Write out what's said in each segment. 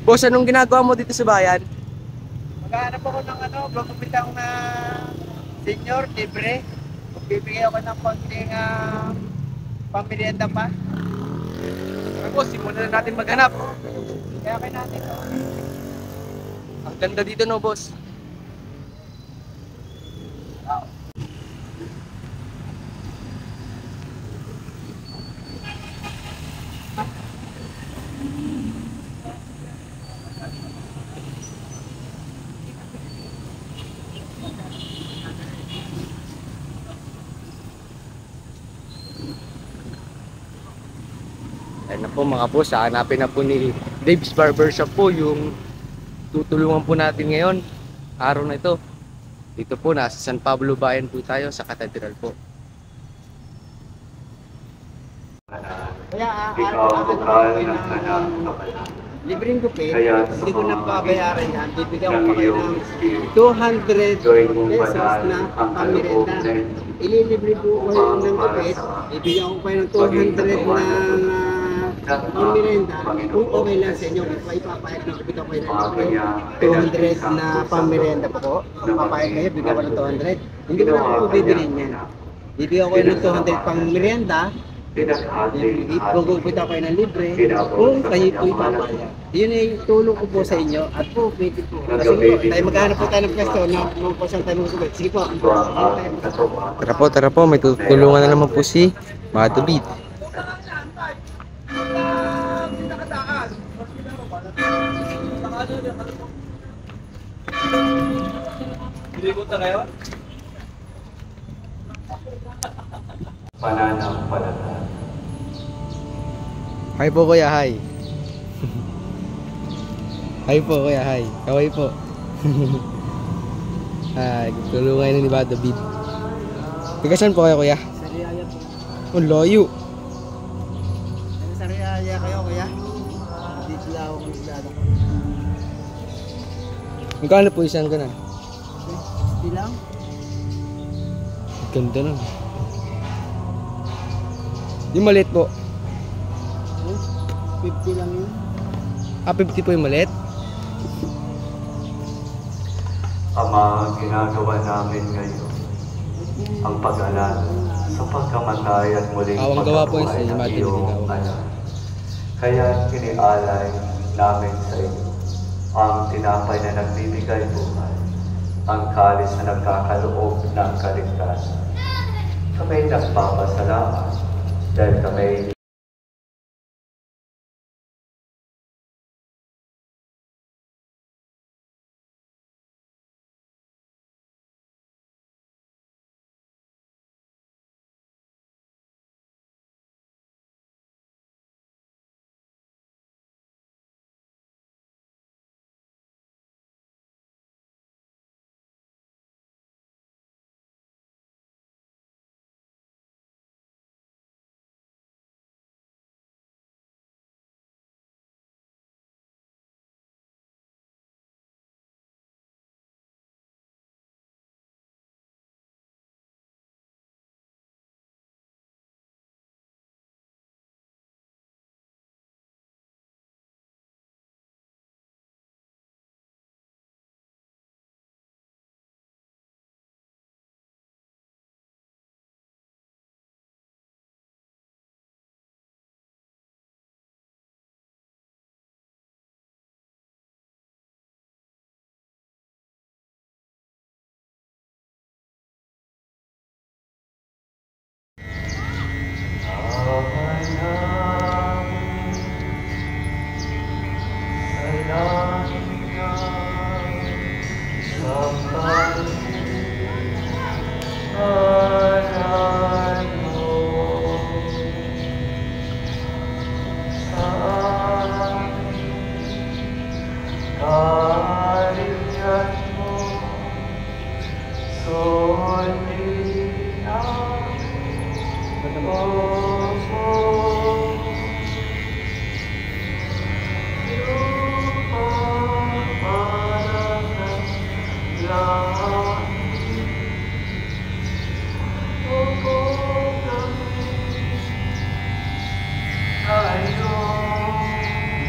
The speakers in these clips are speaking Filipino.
Boss, anong ginagawa mo dito sa bayan? Maghahanap ako ng bagong na senior, libre. Magbibigay ako ng konting pamirienda pa. Boss, simulan na natin maghanap. Kaya kaya natin to. Ang ganda dito, no, boss? Ayun na po mga boss, hanapin na po ni Dave's Barbershop po yung tutulungan po natin ngayon. Araw na ito. Dito po, nasa San Pablo Bayan po tayo sa Cathedral po. Kaya Ikaw ang bukal ng anak libreng gupit, Kaya hindi ko na babayaran yan. Bibigyan ko ng pa kayo iyong ng spirit. 200 Gawin mong pesos banal na ang pamirenda. kalooban. Ililibre po kayo ng gupit, bibigyan ko kayo ng 200 na pamirenda. Kung okay lang sa inyo, ipapayag na bibigyan ko kayo ng 200 na pamirenda po ko. Papayag kayo, bibigyan ko ng 200. Hindi ko na po bibilin yan. Bibigyan ko kayo ng 200 pang merienda. Gugupit ako kayo ng libre kung kayo po ipapayag. Yun ay tulong ko po sa inyo at po pwede po. Kasi po, tayo maghanap po tayo ng pwesto na magpasang tayo magugupit. Sige po. Tara po, may tutulungan na naman po si Madubit. Pananampalataya. Hi po kuya, hi. Hi po kuya, hi. Kaway po. Hi, tulungan na ni Madubit. Taga saan po kayo kuya? Sariaya po. Oh, layo. Sariaya kayo kuya. Dito lang ako maglado. Magkano po isang ganun? Hindi lang. Ganda nun. Yung maliit po. 50 lang yun. 50 po yung maliit? Ama, ginagawa namin ngayon ang pag-alala sa pagkamatay at muling Awang gawa po yung pagkabuhay si ng Martin iyong Ligaw. anak. Kaya inialay namin sa iyo ang tinapay na nagbibigay buhay, ang kalis na nagkakaloob ng kaligtasan. Kami nagpapasalamat dahil kami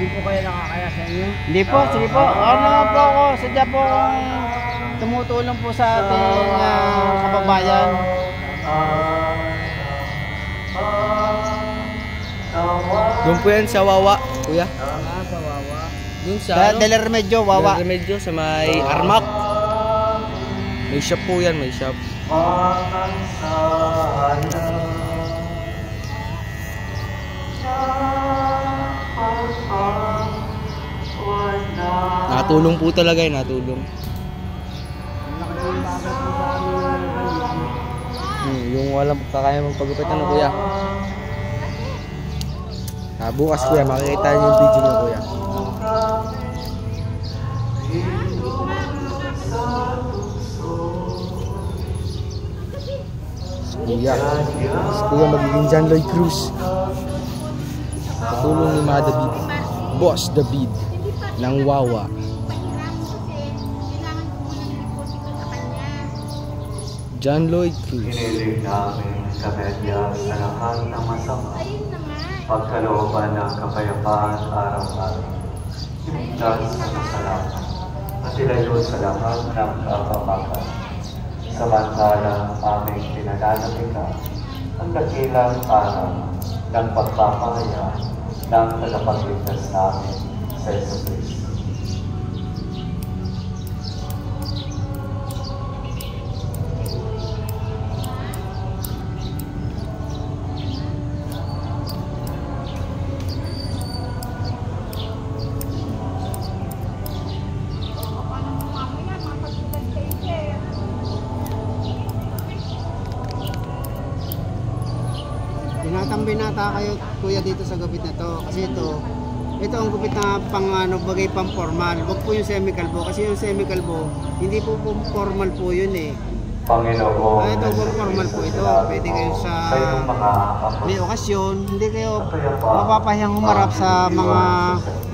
Hindi po kayo nakakaya sa inyo? Hindi po, sige po. Ano naman po ako, sadya po akong tumutulong po sa ating kababayan. Doon po yan sa Wawa, kuya. Sa Wawa. Doon sa Sa Del Remedyo, Wawa. Remedyo, sa may Armac. May shop po yan, may shop. Natulong po talaga eh, natulong. Yung walang kakaya magpagupit ano kuya. Bukas kuya, makikita niyo yung video niyo kuya. Kuya magiging John Lloyd Cruz. Patulong ni Ma David, Boss David ng Wawa. John Lloyd Cruz. Hiniling namin sa medya sa lahat ng masama, pagkalooban ng kapayapaan araw-araw, himigtas sa kasalanan, at ilayo sa lahat ng kapamakan. Samantala aming pinananabika ang dakilang araw ng pagpapahayag ng tagapagligtas namin sa Jesucristo. Binata kayo kuya dito sa gupit na to kasi ito ang gupit na pang ano bagay pang formal, wag po yung semi-kalbo kasi yung semi-kalbo hindi po formal po yun eh. Panginoon, ito po formal po ito, pwede kayo sa may okasyon, hindi kayo mapapahiyang humarap sa mga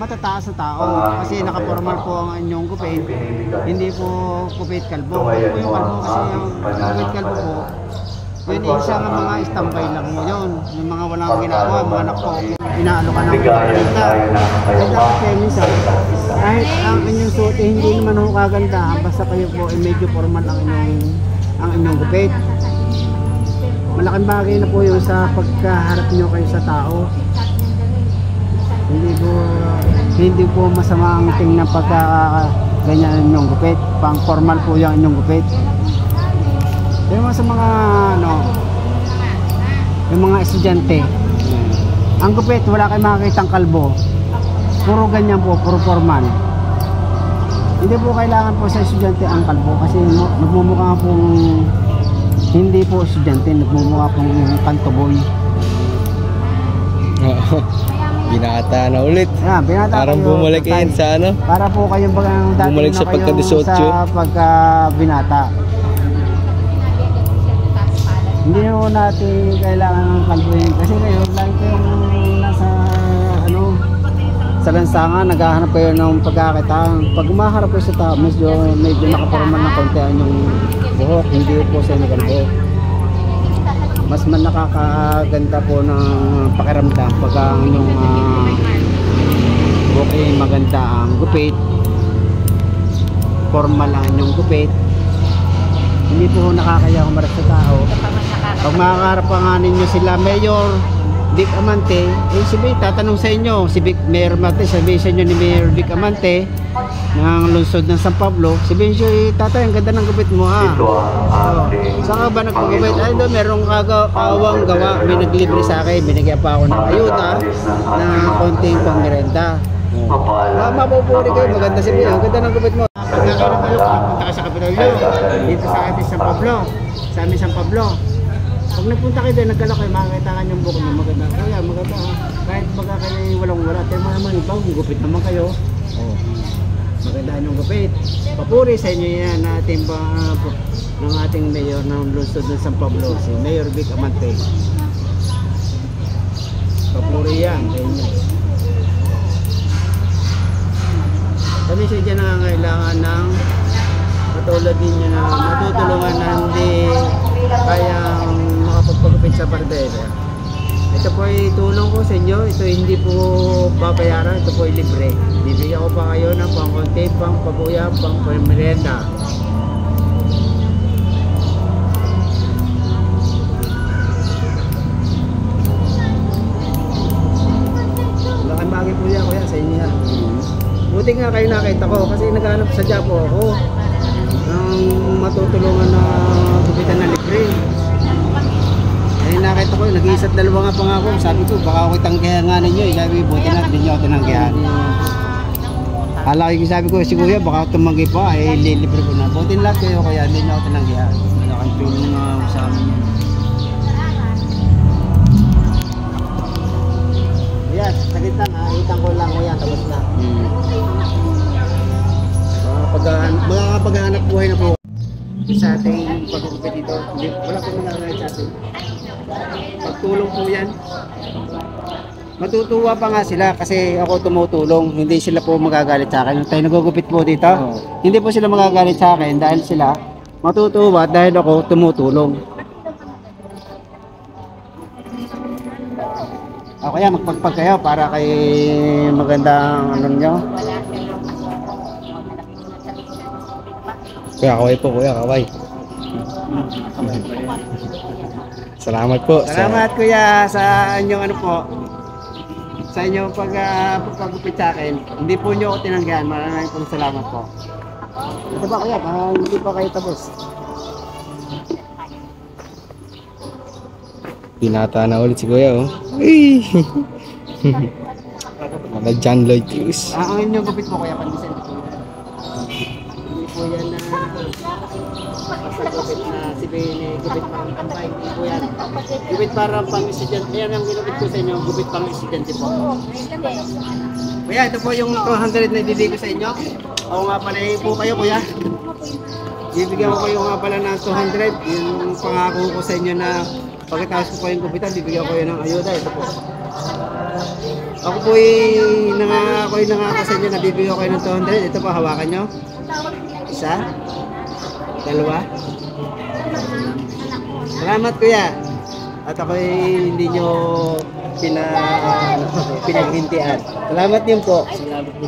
matataas na tao kasi naka-formal po ang inyong gupit, hindi po gupit kalbo. Wag po yung kalbo kasi yung gupit kalbo po yun isa ng mga istambay lang mo yun. Yung mga walang ginagawa, mga nakpo, inaalo ka ng kaganda. Kaya kaya minsan, kahit ang inyong suot eh, hindi naman ho kaganda, basta kayo po ay medyo formal ang inyong gupit. Malaking bagay na po yun sa pagkaharap nyo kayo sa tao. Hindi po masama ang tingnan pagka ganyan inyong gupit. Pang formal po yung inyong gupit. Yung sa mga yung mga estudyante, ang gupit wala kayong makakitang kalbo, puro ganyan po, puro formal. Hindi po kailangan po sa estudyante ang kalbo kasi nagmumukha pong hindi po estudyante, nagmumukha pong kantoboy. Binata na ulit. Binata parang kayo, bumalik yun sa ano? Para po kayong dati bumalik sa pagka-18. Sa pagka-binata. Hindi mo natin kailangan ng kalbuhin kasi ngayon lagi kayong nasa sa lansangan, naghahanap kayo ng pagkakitaan. Pag umaharap kayo sa tao, medyo nakapormal ng konti ang yung buhok, hindi po sa kalbo. Mas man nakakaganda po ng pakiramdam pag ang yung buhok ay maganda ang gupit, formal ang yung gupit. Hindi po nakakaya humarap sa tao. Pag makakarap pa nga ninyo sila Mayor Vic Amante, si Vic tatanong sa inyo, si Vic Mayor Amante, sabihin sa inyo ni Mayor Vic Amante ng lungsod ng San Pablo, sabihin siya, tatay, ang ganda ng gupit mo ha. Saan ka ba nagpagupit? Ay doon, merong kawang gawa, may naglibre sa akin, binigyan pa ako ng ayuda na konting pangmerenda. Mapupuri kayo, maganda si Vic, ang ganda ng gupit mo. Nagkaroon kayo, punta ka sa Kapitolyo, dito sa atin San Pablo, sa amin San Pablo. Pag nagpunta kayo doon, nagkala kayo, makakita ka yung buko nyo, maganda. Kaya maganda, kahit baga kayo walang-wala, pero naman, ibang gupit naman kayo. Magandaan yung gupit. Papuri sa inyo yan natin ng ating mayor ng lungsod ng San Pablo, si Mayor Vic Amante. Papuri yan sa inyo. Kami siya dyan nangangailangan ng katulad ninyo na matutulungan na hindi kayang makapagpagupit sa barbera. Ito po ay tulong ko sa inyo. Ito hindi po babayaran. Ito po ay libre. Bibigyan ko pa kayo ng pang-konti, pang-pabuya, pang-merienda. Laking bagay po yan kuya sa inyo yan. Buti nga kayo nakita ko kasi naghanap sa job po ako ng matutulungan na gupitan na libre. Eh nakita ko, nag-iisa't dalawa nga pa nga ako. Sabi ko, baka ako itanggihan nga ninyo. Sabi, buti na, hindi nyo ako tinanggihan. Sabi ko, si kuya, baka tumanggi pa. Eh, lilibre ko na. Buti na lang kayo, kuya, hindi nyo ako tinanggihan. Malaking tulong nga sa amin yan. Kuya, saglit lang, itang ko lang kuya, tapos na. Mga paghahanap buhay na po sa ating pagkukupit dito. Wala po magagalit sa atin. Pagtulong po yan. Matutuwa pa nga sila kasi ako tumutulong. Hindi sila po magagalit sa akin. Tayo nagugupit po dito. Hindi po sila magagalit sa akin dahil sila matutuwa dahil ako tumutulong. O kaya magpagpag kayo para kay magandang ano nyo. Kuya, kaway po, kuya, kaway. Salamat po. Salamat kuya sa inyong ano po. Sa inyong pagpagupit sa akin. Hindi po nyo ako tinanggihan. Maraming pong salamat po. Ito ba kuya? Hindi pa kayo tapos. Pinata na ulit si kuya, oh. Uy! Mga John Lloyd Cruz. Ang inyong gupit po kuya, pandisin po. Hindi po yan na pagpagupit na si Bene, gupit parang kampay. Hindi po yan. Gupit parang pang-estudyante. Yan ang ginupit ko sa inyo, gupit pang-estudyante po. Kuya, ito po yung 200 na ibibigay ko sa inyo. Ako nga pala po kayo kuya. Bibigyan ko kayo nga pala ng 200. Yung pangako ko sa inyo na pagkatapos ko po yung gupitan, bibigyan ko yun ng ayuda. Ito po. Ako po nangako sa inyo na bibigyan ko kayo ng 200. Ito po, hawakan nyo. Isa. Dalawa. Salamat kuya. At ako'y hindi nyo pinaghintian. Salamat din po. Salamat po.